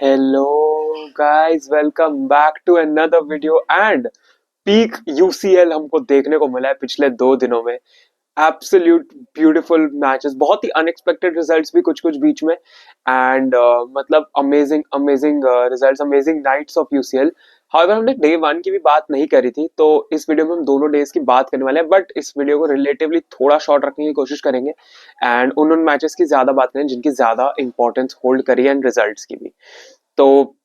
Hello guys, welcome back to another video and peak UCL हमको देखने को मिला है पिछले 2 दिनों में। एब्सोल्यूट ब्यूटीफुल मैचेस, बहुत ही अनएक्सपेक्टेड रिजल्ट्स भी कुछ कुछ बीच में एंड मतलब amazing amazing results, amazing nights of UCL. However हमने डे 1 की भी बात नहीं करी थी, तो इस वीडियो में हम दोनों डेज की बात करने वाले हैं, बट इस वीडियो को रिलेटिवली थोड़ा शॉर्ट रखने की कोशिश करेंगे एंड उन मैचेस की ज्यादा बात करें जिनकी ज्यादा इंपॉर्टेंस होल्ड करी एंड रिजल्ट्स की भी। तो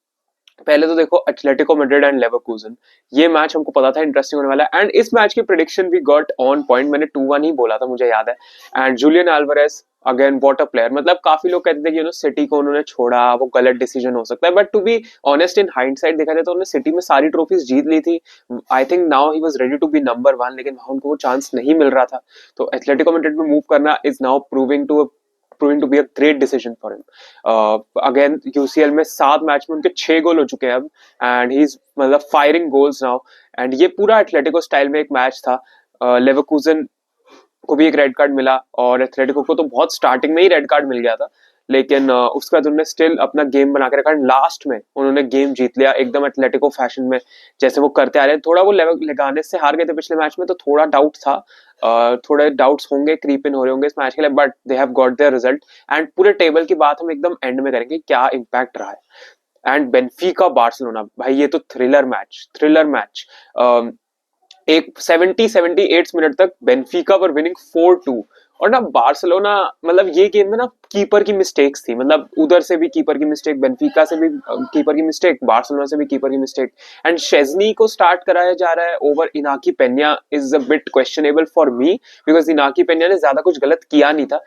पहले तो देखो, एटलेटिको मैड्रिड एंड लेवरकूजन, ये मैच हमको पता था इंटरेस्टिंग होने वाला है एंड इस मैच की प्रिडिक्शन भी गॉट ऑन पॉइंट। मैंने 2-1 ही बोला था, मुझे याद है। And Julian Alvarez again what a player, मतलब काफी लोग कहते थे कि सिटी को उन्होंने छोड़ा, वो गलत डिसीजन हो सकता है, but to be honest in hindsight देखा जाए तो उन्होंने सिटी में सारी ट्रॉफीज जीत ली थी। I think now he was ready to be number 1, लेकिन वहां उनको वो चांस नहीं मिल रहा था। तो एथलेटिको मैड्रिड में मूव करना is now proving to be a great decision for him. Again UCL में 7 मैच में उनके 6 गोल हो चुके हैं अब एंड ही इज मतलब फायरिंग गोल्स नाउ। एंड ये पूरा एथलेटिको स्टाइल में एक मैच था। लेवरकूजन को भी एक रेड कार्ड मिला और एथलेटिको को तो बहुत स्टार्टिंग में ही रेड कार्ड मिल गया था, लेकिन उसके बाद उन्होंने स्टिल अपना गेम बना के रखा। लास्ट में उन्होंने गेम जीत लिया एकदम एथलेटिको फैशन में, जैसे वो करते आ रहे हैं। थोड़ा वो लगाने से हार गए थे पिछले मैच में, तो थोड़ा डाउट था, थोड़े डाउट्स होंगे, क्रीप इन हो रहे होंगे इस मैच के लिए, but they have got there result. And पूरे टेबल की बात हम एकदम एंड में करेंगे, क्या इम्पैक्ट रहा है। एंड बेनफिका बार्सिलोना, भाई ये तो थ्रिलर मैच। एक 70-78 मिनट तक बेनफिका पर विनिंग 4-2। और ना बार्सिलोना, मतलब ये गेम में ना कीपर की मिस्टेक्स थी, मतलब उधर से भी कीपर की मिस्टेक, बेनफिका से भी कीपर की मिस्टेक, बार्सिलोना से भी कीपर की मिस्टेक। एंड शेजनी को स्टार्ट कराया जा रहा है over Inaki Pena is a bit questionable for me, because Inaki Pena ने ज्यादा कुछ गलत किया नहीं था,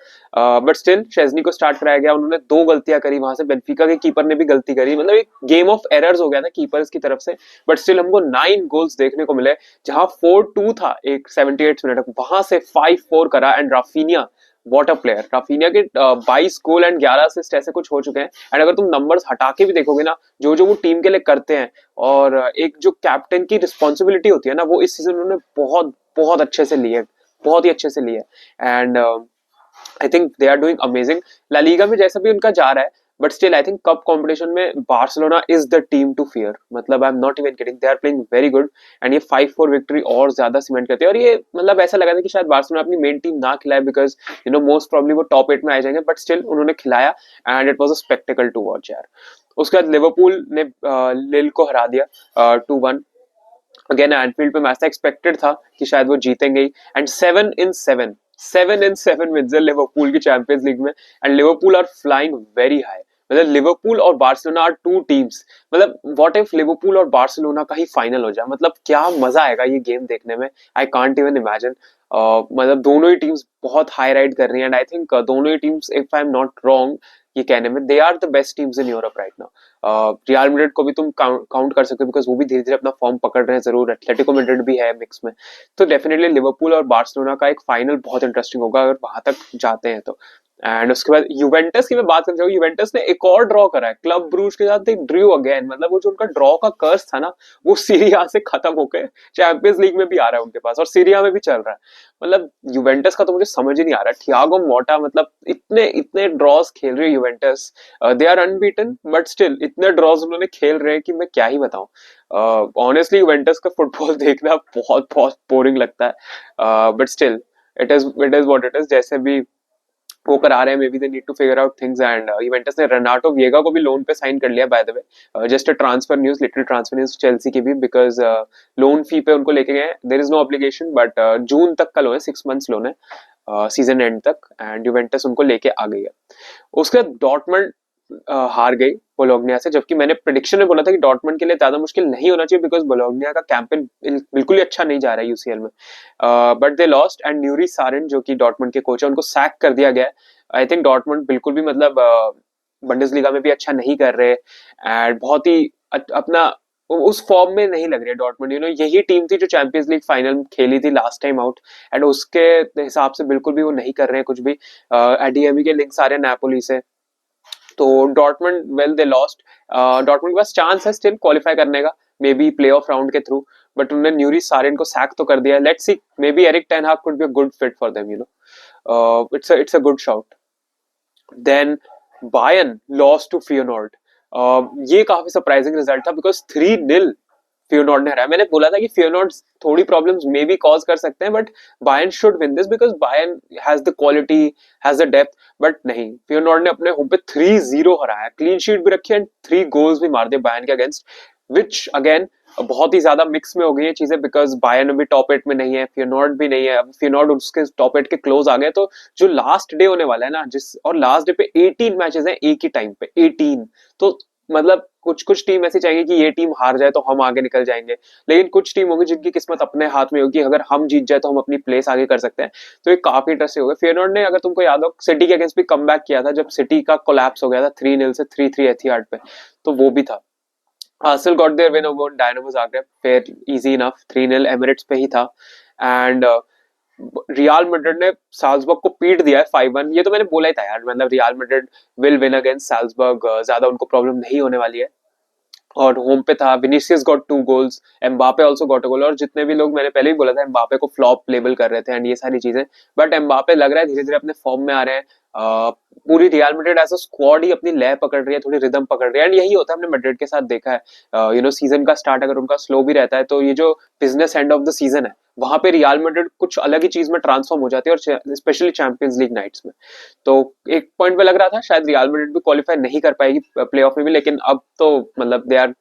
बट स्टिल शेजनी को स्टार्ट कराया गया। उन्होंने 2 गलतियां करी, वहां से बेनफिका के कीपर ने भी गलती करी, मतलब एक गेम ऑफ एरर्स हो गया था कीपर्स की तरफ से। बट स्टिल हमको 9 गोल्स देखने को मिले, जहां 4-2 था एक 78 मिनट तक, वहां से 5-4 करा। And Raphinha, what a player, Raphinha के 22 गोल एंड 11 असिस्ट ऐसे कुछ हो चुके हैं। एंड अगर तुम नंबर्स हटा के भी देखोगे ना, जो जो वो टीम के लिए करते हैं, और एक जो कैप्टन की रिस्पॉन्सिबिलिटी होती है ना, वो इस सीजन उन्होंने बहुत बहुत अच्छे से ली है, बहुत ही अच्छे से ली है। And I think they are doing amazing. La Liga में जैसा भी उनका जा रहा है, but still I think cup competition में Barcelona is the team to fear, मतलब I am not even kidding, they are playing very good. And ये 5-4 विक्ट्री और ज्यादा सीमेंट करते हैं, और ये मतलब ऐसा लगा था कि शायद बार्सिलोना अपनी मेन टीम ना खिलाए, बिकॉज मोस्ट प्रॉब्ली वो टॉप 8 में आ जाएंगे, बट स्टिल उन्होंने खिलाया and it was a spectacle to watch यार। उसके बाद लिवरपूल ने लिल को हरा दिया 2-1। अगेन एनफील्ड पे मैच था, एक्सपेक्टेड था कि शायद वो जीतेंगे ही। एंड 7-7 विन्स है लिवरपूल की चैंपियंस लीग में, and Liverpool are flying very high. मतलब लिवरपूल और बार्सिलोना आर टू टीम्स, मतलब व्हाट इफ लिवरपूल और बार्सिलोना का ही फाइनल हो जाए, मतलब क्या मजा आएगा ये गेम देखने में। I can't even imagine. मतलब दोनों ही टीम्स बहुत हाई राइड कर रही हैं, एंड आई थिंक दोनों ही teams, if I am not wrong ये कहने में, they are the best teams in Europe right now. Real Madrid को भी तुम काउंट कर सकते हो, बिकॉज वो भी धीरे धीरे अपना फॉर्म पकड़ रहे हैं जरूर, एटलेटिको मैड्रिड भी है मिक्स में। तो डेफिनेटली लिवरपूल और बार्सिलोना का एक फाइनल बहुत इंटरेस्टिंग होगा अगर वहां तक जाते हैं तो। एंड उसके बाद यूवेंटस की मैं बात करना चाहूंगा। यूवेंटस ने एक और ड्रॉ करा है क्लब ब्रूज के साथ, एक ड्रू अगेन, मतलब वो जो उनका ड्रॉ का कर्स था ना, वो सीरिया से खत्म होकर चैंपियंस लीग में भी आ रहा है उनके पास, और सीरिया में भी चल रहा है। मतलब यूवेंटस का तो मुझे समझ ही नहीं आ रहा, थियागो मोटा, मतलब इतने इतने ड्रॉस खेल रही है Juventus, they are unbeaten, but still इतने ड्रॉज उन्होंने खेल रहे हैं कि मैं क्या ही बताऊं। ऑनेस्टली यूवेंटस का फुटबॉल देखना बहुत बहुत बोरिंग लगता है, but still it is what it is. जैसे भी वो करा रहे हैं, maybe they need to figure out things. And Juventus ने रेनाटो विएगा को भी लोन पे साइन कर लिया, by the way, just a transfer news, little transfer news Chelsea की भी, बिकॉज लोन फी पे उनको लेके गए, there is no obligation, but June तक का लोन है, 6 मंथ्स लोन है सीजन एंड तक, एंड यूवेंटस उनको लेके आ गई है। उसके बाद डॉर्टमंड हार गई बोलोग्निया से, जबकि मैंने प्रिडिक्शन में बोला था कि डॉर्टमंड के लिए ज्यादा मुश्किल नहीं होना चाहिए, बिकॉज बोलोग्निया का कैंपेन बिल्कुल ही अच्छा नहीं जा रहा है यूसीएल में। But they lost, and Nuri Sahin जो कि डॉर्टमंड के कोच है, उनको सैक कर दिया गया। आई थिंक डॉर्टमंड बिल्कुल भी, मतलब बंडेसलीगा में भी अच्छा नहीं कर रहे, एंड बहुत ही अपना उस फॉर्म में नहीं लग रही है डॉर्टमंड। यही टीम थी जो चैंपियंस लीग फाइनल खेली थी लास्ट टाइम आउट, एंड उसके हिसाब से बिल्कुल भी वो नहीं कर रहे हैं कुछ भी। एडीएमी के लिंक्स आ रहे हैं नेपोली से, तो Dortmund well they lost. Dortmund के पास चांस है स्टिल क्वालिफाई करने का, maybe play off round के थ्रू, बट उन्होंने न्यूरी सारिन को सैक तो कर दिया। Let's see, maybe Erik ten Hag could be a good fit for them, it's a good shout. Then Bayern lost to Feyenoord. ये काफी surprising result था because 3-0 Feyenoord ने हराया। मैंने बोला था कि फियोनॉर्ड थोड़ी प्रॉब्लम्स मे बी कॉज कर सकते हैं, but Bayern should win this because Bayern has the quality, has the depth. But नहीं, फियोनॉर्ड ने अपने होम पे 3-0 हराया, क्लीन शीट भी रखी एंड 3 गोल्स भी मार दिए बायर्न के अगेंस्ट, विच अगेन बहुत ही ज्यादा मिक्स में हो गई है चीजें बिकॉज बायर्न भी टॉप 8 में नहीं है, फियोनॉर्ड भी नहीं है। अब फियोनॉर्ड उसके टॉप 8 के क्लोज आ गए, तो जो लास्ट डे होने वाला है ना, जिस और लास्ट डे पे 18 मैचेस हैं एक ही टाइम पे, 18। तो मतलब कुछ कुछ टीम ऐसी चाहिए कि ये टीम हार जाए तो हम आगे निकल जाएंगे, लेकिन कुछ टीम होगी जिनकी किस्मत अपने हाथ में होगी, अगर हम जीत जाए तो हम अपनी प्लेस आगे कर सकते हैं। तो ये काफी इंटरेस्टिंग हो गया। फियरनॉर्ड ने, अगर तुमको याद हो, सिटी के अगेंस्ट भी कम किया था जब सिटी का कोलैप्स हो गया था 3-0 से 3-3 एथिहाड पे, तो वो भी था। Arsenal got their win over Dynamo Zagreb, fair, easy enough, 3-0 Emirates पे ही था। एंड रियल मैड्रिड ने साल्जबर्ग को पीट दिया है 5-1। ये तो मैंने बोला ही था यार, मतलब real Madrid will win against Salzburg, ज्यादा उनको प्रॉब्लम नहीं होने वाली है। और होम पे था, Vinicius got 2 goals, Mbappe also got a goal. और जितने भी लोग, मैंने पहले ही बोला था, एम्बापे को फ्लॉप लेबल कर रहे थे एंड ये सारी चीजें, बट एम्बापे लग रहा है धीरे धीरे अपने फॉर्म में आ रहे हैं। पूरी Real Madrid as a squad ही अपनी लय पकड़ रही है, थोड़ी रिदम पकड़ रही है, एंड यही होता है, हमने मैड्रिड के साथ देखा है। सीजन का स्टार्ट अगर उनका स्लो भी रहता है, तो ये जो business end of the season है, वहां पे रियल मैड्रिड कुछ अलग ही चीज में ट्रांसफॉर्म हो जाती है, और स्पेशली चैंपियंस लीग नाइट्स में। तो एक पॉइंट पे लग रहा था शायद रियल मैड्रिड भी क्वालिफाई नहीं कर पाएगी प्ले ऑफ में भी, लेकिन अब तो मतलब they are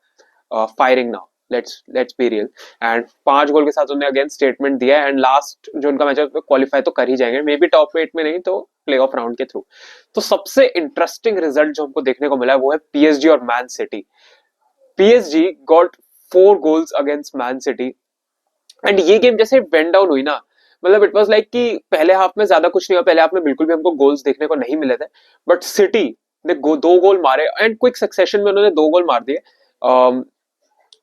firing now, let's be real. And 5 goal के साथ उन्होंने अगेन स्टेटमेंट दिया है, एंड लास्ट जो उनका मैच है क्वालिफाई तो कर ही जाएंगे, मे बी टॉप 8 में नहीं तो प्ले ऑफ राउंड के थ्रू। तो सबसे इंटरेस्टिंग रिजल्ट जो हमको देखने को मिला है वो है पीएसजी और man city. PSG got 4 goals against man city, and ये गेम जैसे वेंट डाउन हुई ना, मतलब इट वाज लाइक कि पहले हाफ में ज्यादा कुछ नहीं हुआ, पहले हाफ में बिल्कुल भी हमको गोल्स देखने को नहीं मिले थे, बट सिटी ने 2 गोल मारे एंड क्विक सक्सेशन में उन्होंने 2 गोल मार दिए।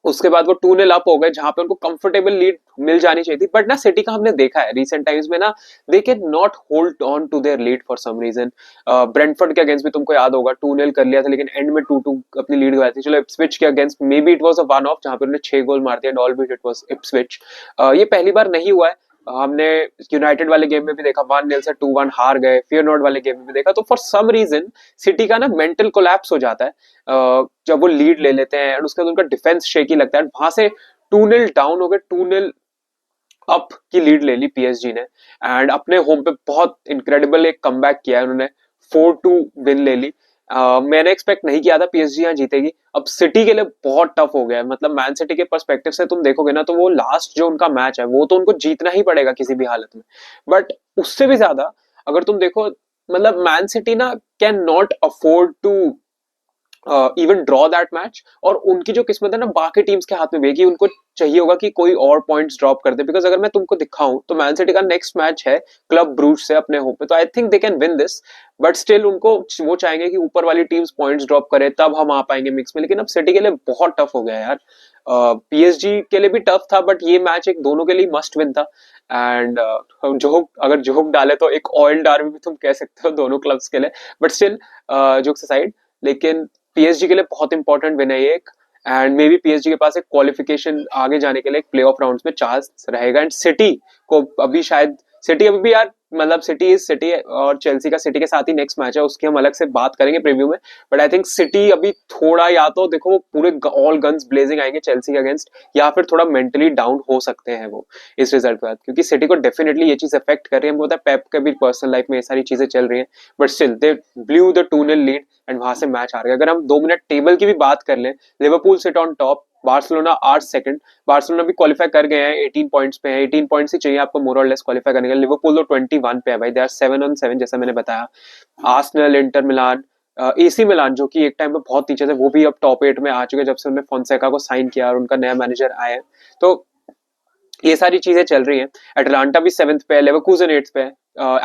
उसके बाद वो 2-0 अप हो गए, जहां पे उनको कंफर्टेबल लीड मिल जानी चाहिए थी, बट ना सिटी का हमने देखा है रिसेंट टाइम्स में ना, they can not hold on to their lead for some reason. Brentford के अगेंस्ट भी तुमको याद होगा 2-0 कर लिया था, लेकिन एंड में 2-2 अपनी लीड गई थी। चलो इप्सविच के against maybe it was a one off, जहां पे उन्होंने 6 गोल मार दिया, albeit it was Ipswich. ये पहली बार नहीं हुआ है। हमने यूनाइटेड वाले गेम में भी देखा 1-0 से 2-1 हार गए, फियरनॉर्ड वाले गेम में भी देखा, तो फॉर सम रीजन सिटी का ना मेंटल कोलैप्स हो जाता है जब वो लीड ले लेते हैं, और उसके बाद उनका डिफेंस शेकी लगता है। वहां से 2-0 डाउन हो गए, 2-0 अप की लीड ले ली पीएसजी ने, एंड अपने होम पे बहुत इनक्रेडिबल एक कमबैक किया है उन्होंने, 4-2 विन ले ली। मैंने एक्सपेक्ट नहीं किया था पीएसजी यहाँ जीतेगी। अब सिटी के लिए बहुत टफ हो गया है, मतलब मैन सिटी के पर्सपेक्टिव से तुम देखोगे ना, तो वो लास्ट जो उनका मैच है वो तो उनको जीतना ही पड़ेगा किसी भी हालत में, बट उससे भी ज्यादा अगर तुम देखो, मतलब मैन सिटी ना can not afford to even draw that match, और उनकी जो किस्मत है ना बाकी टीम्स के हाथ में भी है कि उनको चाहिए होगा कि कोई और पॉइंट्स ड्रॉप कर दे, बिकॉज अगर मैं तुमको दिखाऊं तो मैन सिटी का नेक्स्ट मैच है क्लब ब्रूज से अपने होम पे, तो आई think they can win this, but still उनको वो चाहेंगे कि ऊपर वाली टीम्स पॉइंट्स ड्रॉप करे तब हम आ पाएंगे मिक्स में, लेकिन अब सिटी के लिए बहुत टफ हो गया यार। पीएसजी के लिए भी टफ था, बट ये मैच एक दोनों के लिए मस्ट विन था। एंड जोक, अगर जोक डाले तो एक ऑयल डार्बी भी तुम कह सकते हो दोनों क्लब्स के लिए, बट स्टिल जोक्स असाइड, लेकिन पीएसजी के लिए बहुत इंपॉर्टेंट विन है ये एक, एंड मे बी पीएसजी के पास एक क्वालिफिकेशन आगे जाने के लिए एक प्ले ऑफ राउंड्स में चांस रहेगा। एंड सिटी को अभी शायद, सिटी अभी भी यार, मतलब सिटी और चेल्सी का सिटी के साथ ही नेक्स्ट मैच है, उसकी हम अलग से बात करेंगे प्रीव्यू में, बट आई थिंक सिटी अभी थोड़ा, या तो देखो वो पूरे ऑल गन्स ब्लेजिंग आएंगे चेल्सी के अगेंस्ट, या फिर थोड़ा मेंटली डाउन हो सकते हैं वो इस रिजल्ट के बाद, क्योंकि सिटी को डेफिनेटली ये चीज अफेक्ट कर रही है। हमको पता है पेप के भी पर्सनल लाइफ में ये सारी चीजें चल रही हैं, but still they blue the 2-0 lead and वहां से मैच हार गए। अगर हम 2 मिनट टेबल की भी बात कर लें, Liverpool sit on top, Barcelona 8 second, Barcelona भी क्वालिफाई कर गए हैं, 18 पॉइंट्स पे है, 18 पॉइंट्स ही चाहिए आपको मोर और लेस क्वालिफाई करने के लिए। लिवरपूल तो 21 पे है भाई, दे आर 7-on-7 जैसा मैंने बताया। Arsenal, Inter Milan, AC Milan जो कि एक टाइम पे बहुत नीचे थे, वो भी अब टॉप 8 में आ चुके हैं जब से उन्होंने फोंसेका को साइन किया और उनका नया मैनेजर आया है, तो ये सारी चीजें चल रही हैं। एटलांटा भी 7th पे है, लेवरकूजन 8th पे है,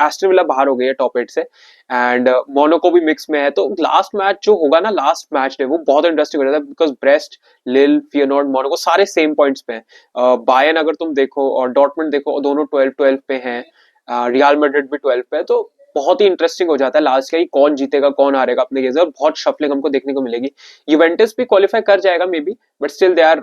एस्टन विला बाहर हो गई है टॉप 8 से, एंड मोनाको भी मिक्स में है। तो लास्ट मैच जो होगा ना, लास्ट मैच डे, वो बहुत इंटरेस्टिंग हो जाता है, बिकॉज ब्रेस्ट, लिल, फियरनॉर्ड, मोनाको सारे सेम पॉइंट्स पे हैं। बायर्न अगर तुम देखो और डॉर्टमुंड देखो, दोनों 12-12 पे हैं, रियल मैड्रिड भी 12 पे है, तो बहुत ही इंटरेस्टिंग हो जाता है लास्ट का ही कौन जीतेगा कौन हारेगा अपने गेम, और बहुत शफलिंग हमको देखने को मिलेगी। यूवेंटस भी क्वालिफाई कर जाएगा maybe, but still they are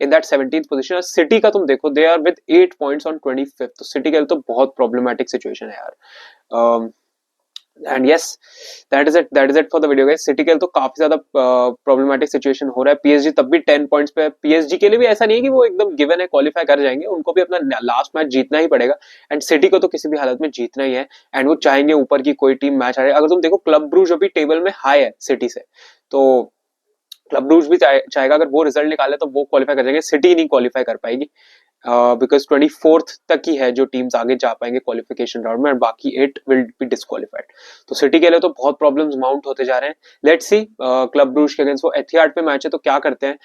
in that 17th position. City का तुम देखो, they are with 8 points on 25th, तो सिटी के लिए तो बहुत प्रॉब्लमेटिक सिचुएशन है यार। And yes, that is it for the video guys. City के लिए तो काफी ज्यादा प्रॉब्लमेटिक सिचुएशन हो रहा है। पीएसजी तब भी 10 पॉइंट्स पे है। पीएसजी के लिए भी ऐसा नहीं है कि वो एकदम गिवन है, क्वालिफाई कर जाएंगे, उनको भी अपना लास्ट मैच जीतना ही पड़ेगा। एंड सिटी को तो किसी भी हालत में जीतना ही है। एंड वो चाहेंगे ऊपर की कोई टीम मैच आ रही है। अगर तुम देखो क्लब ब्रूज अभी टेबल में हाई है सिटी से, तो क्लब ब्रूज भी चाहेगा अगर वो रिजल्ट निकाले तो वो क्वालिफाई कर जाएंगे, सिटी नहीं क्वालिफाई कर पाएगी। बिकॉज 24th तक ही है जो टीम्स आगे जा पाएंगे क्वालिफिकेशन राउंड में, और बाकी 8 विल बी डिस्क्वालिफाइड। तो सिटी के लिए तो बहुत प्रॉब्लम्स माउंट होते जा रहे हैं। लेट्स सी क्लब ब्रूज के अगेंस्ट वो एथिहाड पे मैच है तो क्या करते हैं।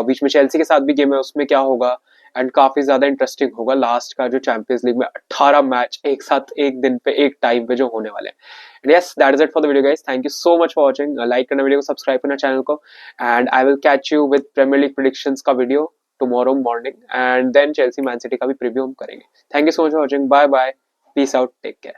बीच में चेल्सी के साथ भी गेम है, उसमें क्या होगा। एंड काफी ज्यादा इंटरेस्टिंग होगा लास्ट का जो चैंपियंस लीग में 18 मैच एक साथ एक दिन पे एक टाइम पे जो होने वाले हैं। Yes, that is it for the video guys. Thank you so much for watching. Like करना वीडियो को, सब्सक्राइब करना चैनल को, and I will catch you with Premier League predictions का video tomorrow morning, and then Chelsea Man City का भी preview हम करेंगे। Thank you so much for watching. Bye bye, peace out, take care.